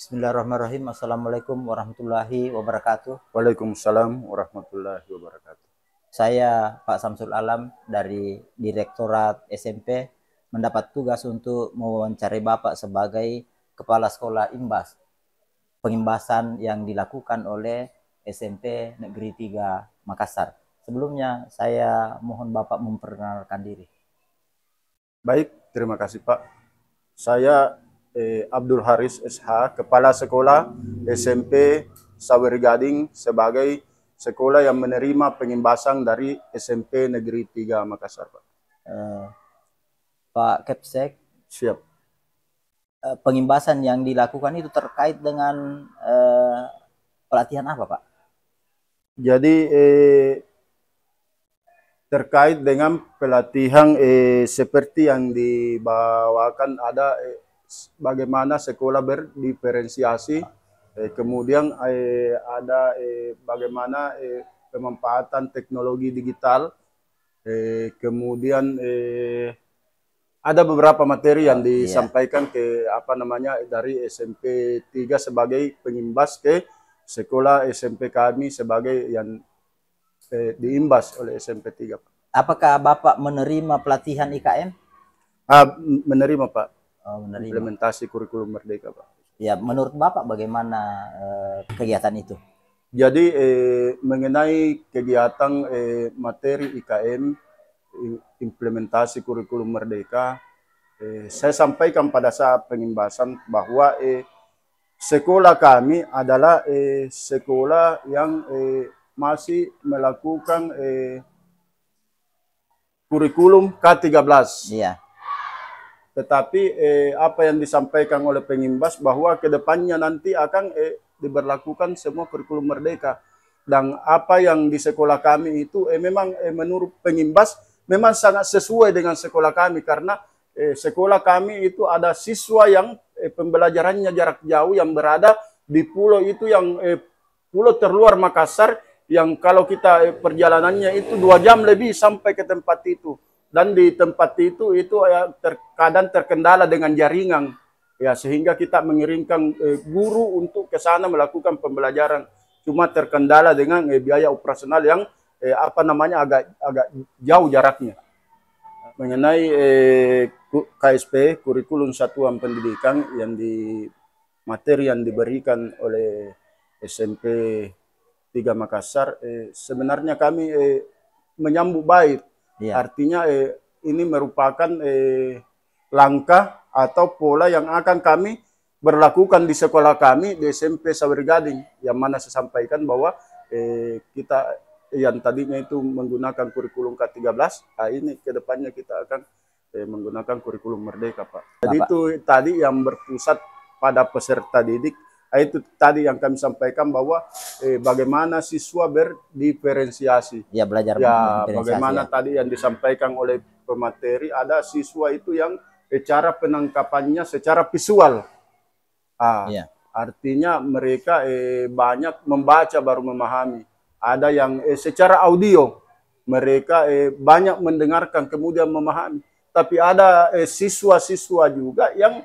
Bismillahirrahmanirrahim. Assalamualaikum warahmatullahi wabarakatuh. Waalaikumsalam warahmatullahi wabarakatuh. Saya Pak Samsul Alam dari Direktorat SMP mendapat tugas untuk mewawancarai Bapak sebagai Kepala Sekolah Imbas. Pengimbasan yang dilakukan oleh SMP Negeri 3 Makassar. Sebelumnya saya mohon Bapak memperkenalkan diri. Baik, terima kasih Pak. Saya Abdul Haris SH, Kepala Sekolah SMP Sawer Gading sebagai sekolah yang menerima pengimbasan dari SMP Negeri 3 Makassar, Pak. Pak Kepsek, Siap. Pengimbasan yang dilakukan itu terkait dengan pelatihan apa, Pak? Jadi terkait dengan pelatihan seperti yang dibawakan ada bagaimana sekolah berdiferensiasi, kemudian ada bagaimana pemanfaatan teknologi digital, kemudian ada beberapa materi yang disampaikan ke dari SMP 3 sebagai pengimbas ke sekolah SMP kami sebagai yang diimbas oleh SMP 3. Apakah Bapak menerima pelatihan IKM? Menerima, Pak. Menerima. Implementasi kurikulum merdeka, Pak. Ya, menurut Bapak bagaimana kegiatan itu? Jadi mengenai kegiatan materi IKM implementasi kurikulum merdeka, saya sampaikan pada saat pengimbasan bahwa sekolah kami adalah sekolah yang masih melakukan kurikulum K13. Iya. Tetapi apa yang disampaikan oleh pengimbas bahwa kedepannya nanti akan diberlakukan semua kurikulum merdeka. Dan apa yang di sekolah kami itu memang menurut pengimbas memang sangat sesuai dengan sekolah kami, karena sekolah kami itu ada siswa yang pembelajarannya jarak jauh yang berada di pulau itu yang pulau terluar Makassar, yang kalau kita perjalanannya itu 2 jam lebih sampai ke tempat itu. Dan di tempat itu ya terkadang terkendala dengan jaringan, ya sehingga kita mengirimkan guru untuk ke sana melakukan pembelajaran. Cuma terkendala dengan biaya operasional yang agak jauh jaraknya. Mengenai KSP, kurikulum satuan pendidikan yang materi yang diberikan oleh SMP 3 Makassar, sebenarnya kami menyambut baik. Ya. Artinya ini merupakan langkah atau pola yang akan kami berlakukan di sekolah kami di SMP Sawer Gading, yang mana saya sampaikan bahwa kita yang tadinya itu menggunakan kurikulum K13, ini kedepannya kita akan menggunakan kurikulum merdeka, Pak. Jadi itu tadi yang berpusat pada peserta didik. Itu tadi yang kami sampaikan bahwa bagaimana siswa berdiferensiasi. Ya, belajar bagaimana tadi yang disampaikan oleh pemateri, ada siswa itu yang cara penangkapannya secara visual. Artinya mereka banyak membaca baru memahami. Ada yang secara audio, mereka banyak mendengarkan kemudian memahami. Tapi ada siswa-siswa juga yang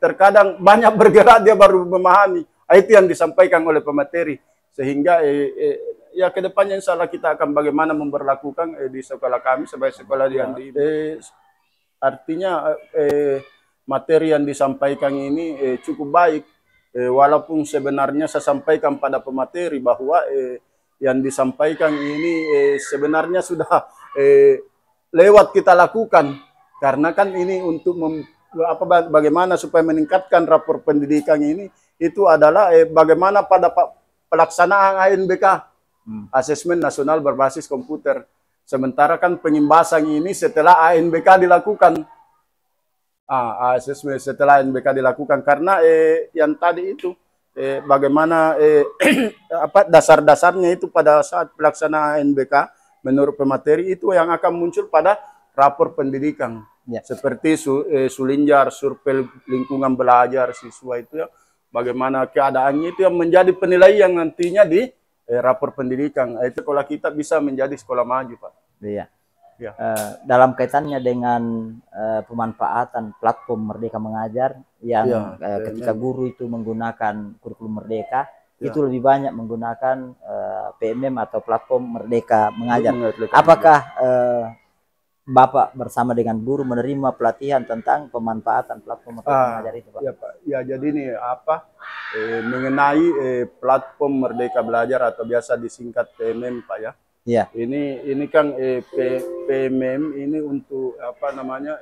terkadang banyak bergerak dia baru memahami. Itu yang disampaikan oleh pemateri, sehingga ya kedepannya insya Allah kita akan bagaimana memperlakukan di sekolah kami sebagai sekolah yang artinya materi yang disampaikan ini cukup baik, walaupun sebenarnya saya sampaikan pada pemateri bahwa yang disampaikan ini sebenarnya sudah lewat kita lakukan, karena kan ini untuk bagaimana supaya meningkatkan rapor pendidikan ini, itu adalah bagaimana pada pelaksanaan ANBK, Asesmen Nasional Berbasis Komputer. Sementara kan pengimbasan ini setelah ANBK dilakukan. Asesmen setelah ANBK dilakukan, karena yang tadi itu bagaimana dasar-dasarnya itu pada saat pelaksanaan ANBK menurut pemateri itu yang akan muncul pada rapor pendidikan. Ya. Seperti Sulinjar, survei lingkungan belajar siswa itu ya, bagaimana keadaannya itu yang menjadi penilaian nantinya di rapor pendidikan. Itu sekolah kita bisa menjadi sekolah maju, Pak. Iya. Ya. Dalam kaitannya dengan pemanfaatan platform Merdeka Mengajar yang Ya, ketika guru itu menggunakan kurikulum Merdeka, ya. itu lebih banyak menggunakan PMM atau platform Merdeka Mengajar. Merdeka Apakah Bapak bersama dengan guru menerima pelatihan tentang pemanfaatan platform Merdeka Mengajar itu, Pak? Ya, Pak. Ya, jadi ini apa mengenai platform Merdeka Belajar atau biasa disingkat PMM, Pak ya. Iya. Ini kan PMM ini untuk apa namanya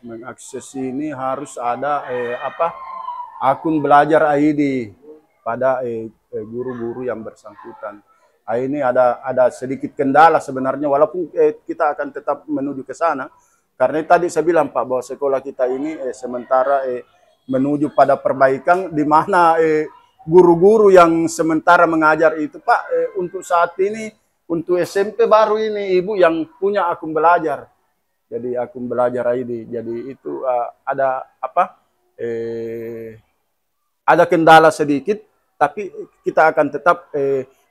mengakses ini harus ada apa akun belajar ID pada guru-guru yang bersangkutan. Ini ada sedikit kendala sebenarnya, walaupun kita akan tetap menuju ke sana. Karena tadi saya bilang Pak bahwa sekolah kita ini sementara menuju pada perbaikan, di mana guru-guru yang sementara mengajar itu Pak untuk saat ini untuk SMP baru ini Ibu yang punya akun belajar. Jadi akun belajar ID. Jadi itu ada apa? Ada kendala sedikit, tapi kita akan tetap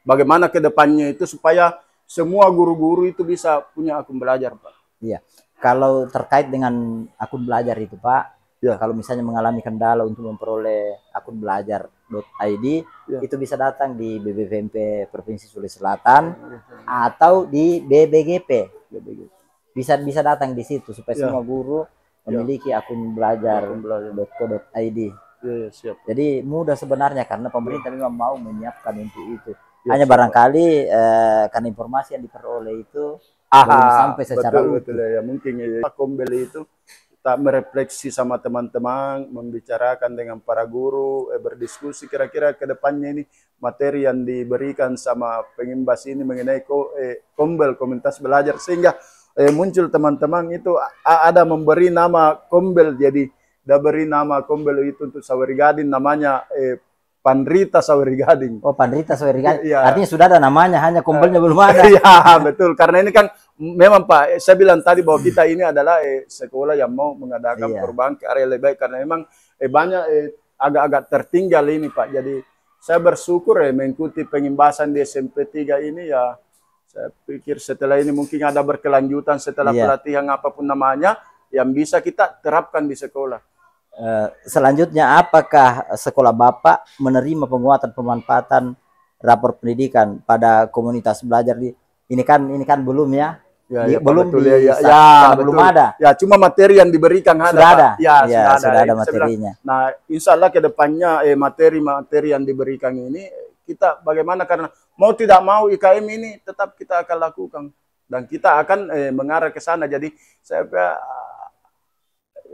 bagaimana ke depannya itu supaya semua guru-guru itu bisa punya akun belajar, Pak. Iya. Kalau terkait dengan akun belajar itu, Pak, ya. Kalau misalnya mengalami kendala untuk memperoleh akun belajar.id, ya, itu bisa datang di BBVMP Provinsi Sulawesi Selatan atau di BBGP. Bisa datang di situ supaya semua guru memiliki akun belajar.co.id. Ya, siap. Jadi mudah sebenarnya karena pemerintah memang mau menyiapkan untuk itu. Hanya barangkali karena informasi yang diperoleh itu belum sampai secara betul ya. Mungkin ya Kombel itu kita merefleksi sama teman-teman, membicarakan dengan para guru, berdiskusi kira-kira ke depannya ini materi yang diberikan sama pengimbas ini mengenai Kombel, komunitas belajar, sehingga muncul teman-teman itu ada memberi nama Kombel, jadi beri nama Kombel itu untuk Sawerigading, namanya Pandrita Sawerigading. Oh, Pandrita Sawerigading. Ya. Artinya sudah ada namanya, hanya Kombelnya belum ada. Iya, betul. Karena ini kan memang Pak, saya bilang tadi bahwa kita ini adalah sekolah yang mau mengadakan perubahan ke area lebih baik, karena memang banyak agak-agak tertinggal ini Pak. Jadi saya bersyukur mengikuti pengimbasan di SMP 3 ini ya. Saya pikir setelah ini mungkin ada berkelanjutan setelah pelatihan apapun namanya yang bisa kita terapkan di sekolah. Selanjutnya, apakah sekolah Bapak menerima penguatan pemanfaatan rapor pendidikan pada komunitas belajar di ini kan belum ya? Belum belum ada. Ya, cuma materi yang diberikan sudah ada. Ya, sudah ada materinya. Nah, insya Allah ke depannya materi-materi yang diberikan ini kita bagaimana, karena mau tidak mau IKM ini tetap kita akan lakukan dan kita akan mengarah ke sana. Jadi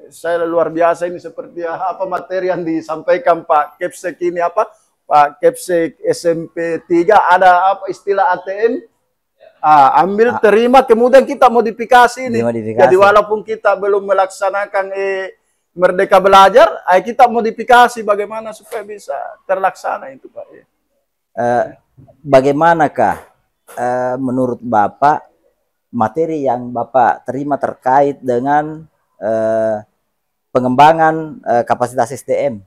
saya luar biasa ini seperti apa materi yang disampaikan Pak Kepsek ini Pak Kepsek SMP 3 ada apa istilah ATM ambil terima kemudian kita modifikasi ini. Jadi walaupun kita belum melaksanakan Merdeka Belajar, kita modifikasi bagaimana supaya bisa terlaksana itu Pak. Bagaimanakah menurut Bapak materi yang Bapak terima terkait dengan pengembangan kapasitas SDM?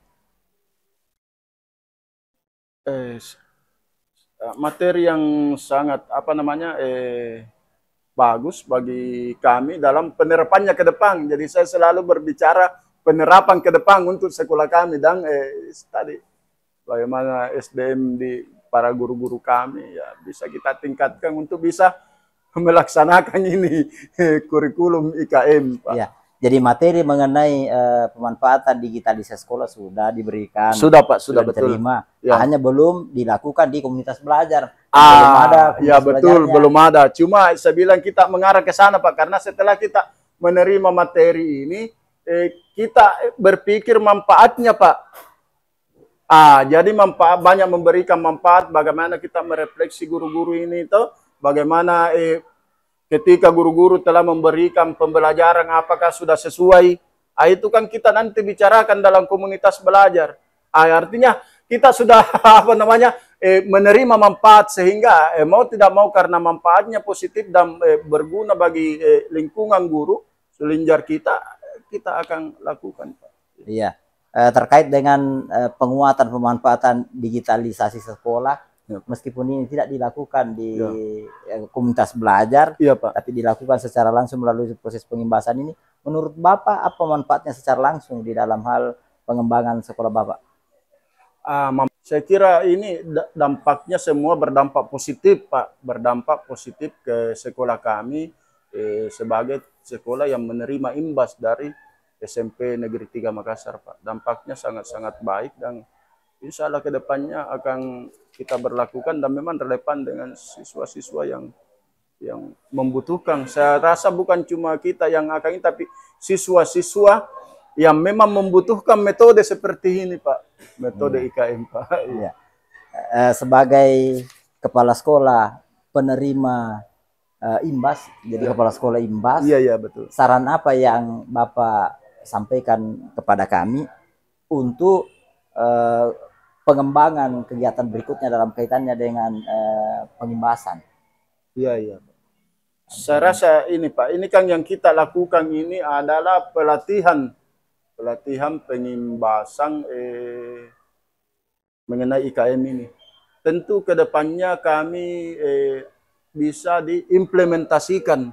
Materi yang sangat bagus bagi kami dalam penerapannya ke depan. Jadi saya selalu berbicara penerapan ke depan untuk sekolah kami dan tadi bagaimana SDM di para guru-guru kami ya bisa kita tingkatkan untuk bisa melaksanakan ini kurikulum IKM, Pak. Ya. Jadi materi mengenai pemanfaatan digitalisasi sekolah sudah diberikan. Sudah Pak, sudah diterima. Ya. Hanya belum dilakukan di komunitas belajar. Belum ada. Ya betul, belum ada. Cuma saya bilang kita mengarah ke sana Pak, karena setelah kita menerima materi ini, kita berpikir manfaatnya Pak. Jadi banyak memberikan manfaat. Bagaimana kita merefleksi guru-guru ini itu, bagaimana ketika guru-guru telah memberikan pembelajaran apakah sudah sesuai, itu kan kita nanti bicarakan dalam komunitas belajar. Artinya kita sudah menerima manfaat, sehingga mau tidak mau karena manfaatnya positif dan berguna bagi lingkungan guru selinjar kita akan lakukan, Pak. Iya. Terkait dengan penguatan pemanfaatan digitalisasi sekolah, Ya. meskipun ini tidak dilakukan di Ya. komunitas belajar, Iya Pak. tapi dilakukan secara langsung melalui proses pengimbasan ini. Menurut Bapak apa manfaatnya secara langsung di dalam hal pengembangan sekolah Bapak? Saya kira ini dampaknya semua berdampak positif Pak, berdampak positif ke sekolah kami sebagai sekolah yang menerima imbas dari SMP Negeri 3 Makassar Pak. Dampaknya sangat-sangat baik dan insya Allah kedepannya akan kita berlakukan dan memang relevan dengan siswa-siswa yang membutuhkan. Saya rasa bukan cuma kita yang akan ini, tapi siswa-siswa yang memang membutuhkan metode seperti ini Pak, metode IKM Pak. Ya. Sebagai kepala sekolah penerima imbas, jadi kepala sekolah imbas. Iya betul. Saran apa yang Bapak sampaikan kepada kami untuk pengembangan kegiatan berikutnya dalam kaitannya dengan pengimbasan? Iya. Saya rasa ini Pak, ini kan yang kita lakukan ini adalah pelatihan pengimbasan mengenai IKM ini. Tentu kedepannya kami bisa diimplementasikan.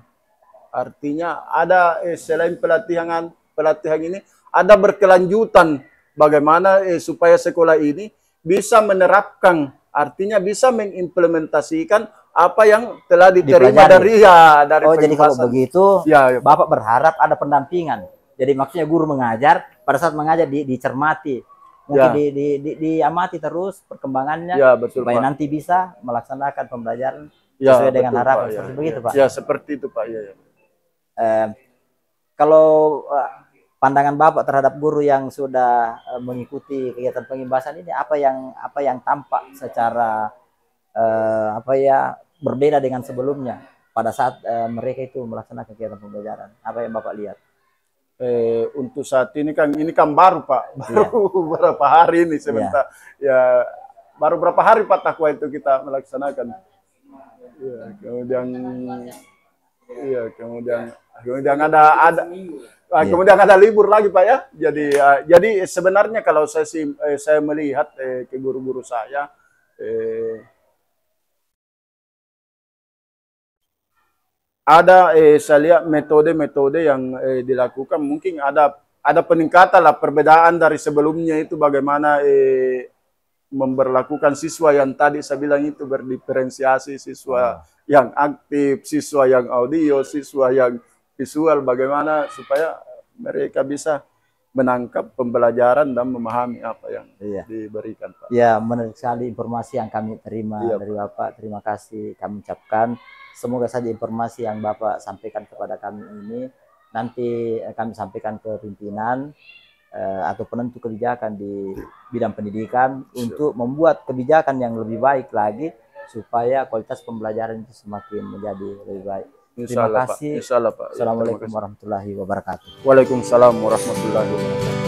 Artinya ada selain pelatihan ini ada berkelanjutan bagaimana supaya sekolah ini bisa menerapkan, artinya bisa mengimplementasikan apa yang telah diterima dari jadi kalau begitu ya. Bapak berharap ada pendampingan. Jadi maksudnya guru mengajar, pada saat mengajar dicermati, mungkin diamati terus perkembangannya, betul, supaya Pak. nanti bisa melaksanakan pembelajaran sesuai dengan harapan. Pak. Seperti begitu Pak. Ya seperti itu Pak. Kalau pandangan Bapak terhadap guru yang sudah mengikuti kegiatan pengimbasan ini, apa yang tampak secara berbeda dengan sebelumnya pada saat mereka itu melaksanakan kegiatan pembelajaran? Apa yang Bapak lihat? Untuk saat ini kan baru Pak, berapa hari ini sebentar. Ya baru berapa hari Pak Takwa itu kita melaksanakan. Kemudian ada libur lagi Pak ya. Jadi sebenarnya kalau saya melihat ke guru-guru saya ada saya lihat metode-metode yang dilakukan, mungkin ada peningkatan lah, perbedaan dari sebelumnya itu bagaimana memperlakukan siswa yang tadi saya bilang itu berdiferensiasi, siswa yang aktif, siswa yang audio, siswa yang visual, bagaimana supaya mereka bisa menangkap pembelajaran dan memahami apa yang diberikan Pak. Ya, menarik sekali informasi yang kami terima dari Bapak. Terima kasih kami ucapkan. Semoga saja informasi yang Bapak sampaikan kepada kami ini nanti kami sampaikan ke pimpinan atau penentu kebijakan di bidang pendidikan untuk membuat kebijakan yang lebih baik lagi supaya kualitas pembelajaran itu semakin menjadi lebih baik. Terima kasih. Insya Allah, Pak. Assalamualaikum warahmatullahi wabarakatuh. Waalaikumsalam warahmatullahi wabarakatuh.